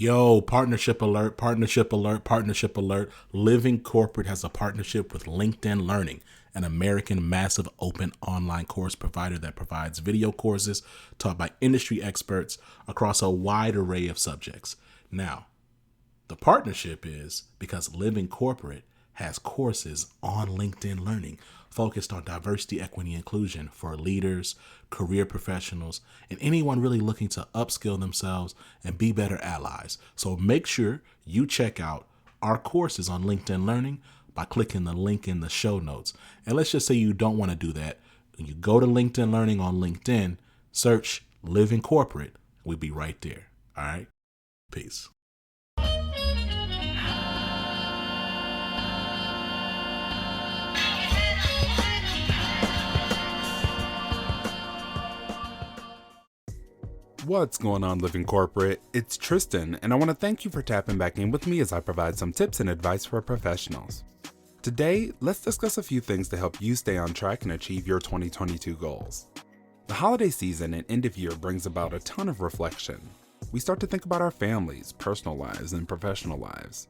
Yo, partnership alert, partnership alert, partnership alert. Living Corporate has a partnership with LinkedIn Learning, an American massive open online course provider that provides video courses taught by industry experts across a wide array of subjects. Now, the partnership is because Living Corporate has courses on LinkedIn Learning focused on diversity, equity, inclusion for leaders, career professionals, and anyone really looking to upskill themselves and be better allies. So make sure you check out our courses on LinkedIn Learning by clicking the link in the show notes. And let's just say you don't want to do that. When you go to LinkedIn Learning on LinkedIn, search Living Corporate. We'll be right there. All right? Peace. What's going on, Living Corporate? It's Tristan, and I want to thank you for tapping back in with me as I provide some tips and advice for professionals. Today, let's discuss a few things to help you stay on track and achieve your 2022 goals. The holiday season and end of year brings about a ton of reflection. We start to think about our families, personal lives, and professional lives.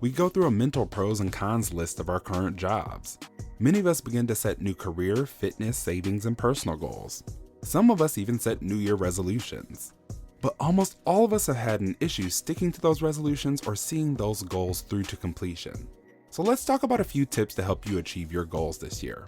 We go through a mental pros and cons list of our current jobs. Many of us begin to set new career, fitness, savings, and personal goals. Some of us even set New Year resolutions. But almost all of us have had an issue sticking to those resolutions or seeing those goals through to completion. So let's talk about a few tips to help you achieve your goals this year.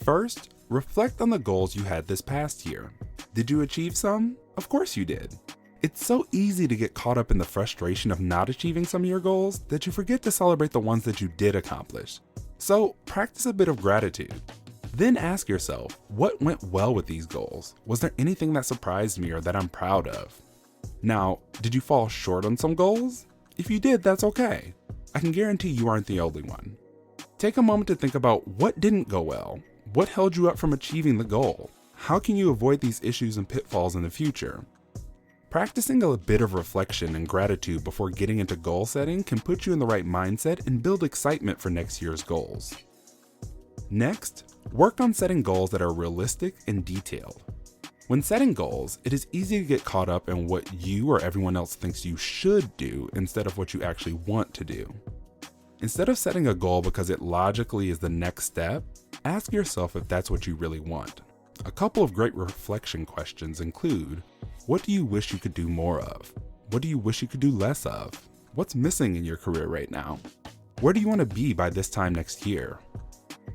First, reflect on the goals you had this past year. Did you achieve some? Of course you did. It's so easy to get caught up in the frustration of not achieving some of your goals that you forget to celebrate the ones that you did accomplish. So practice a bit of gratitude. Then ask yourself, what went well with these goals? Was there anything that surprised me or that I'm proud of? Now, did you fall short on some goals? If you did, that's okay. I can guarantee you aren't the only one. Take a moment to think about what didn't go well. What held you up from achieving the goal? How can you avoid these issues and pitfalls in the future? Practicing a bit of reflection and gratitude before getting into goal setting can put you in the right mindset and build excitement for next year's goals. Next, work on setting goals that are realistic and detailed. When setting goals, it is easy to get caught up in what you or everyone else thinks you should do instead of what you actually want to do. Instead of setting a goal because it logically is the next step, ask yourself if that's what you really want. A couple of great reflection questions include, what do you wish you could do more of? What do you wish you could do less of? What's missing in your career right now? Where do you want to be by this time next year?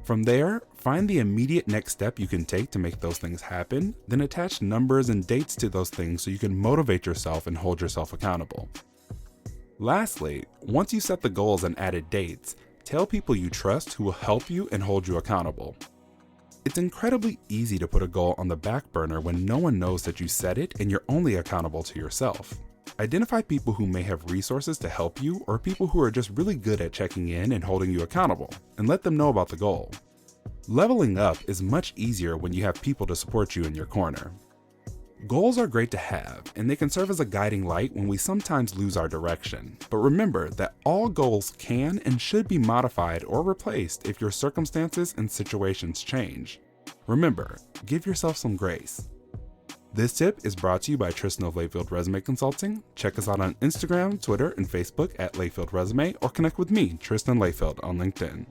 From there, find the immediate next step you can take to make those things happen, then attach numbers and dates to those things so you can motivate yourself and hold yourself accountable. Lastly, once you set the goals and added dates, tell people you trust who will help you and hold you accountable. It's incredibly easy to put a goal on the back burner when no one knows that you set it and you're only accountable to yourself. Identify people who may have resources to help you or people who are just really good at checking in and holding you accountable, and let them know about the goal. Leveling up is much easier when you have people to support you in your corner. Goals are great to have, and they can serve as a guiding light when we sometimes lose our direction. But remember that all goals can and should be modified or replaced if your circumstances and situations change. Remember, give yourself some grace. This tip is brought to you by Tristan of Layfield Resume Consulting. Check us out on Instagram, Twitter, and Facebook at Layfield Resume, or connect with me, Tristan Layfield, on LinkedIn.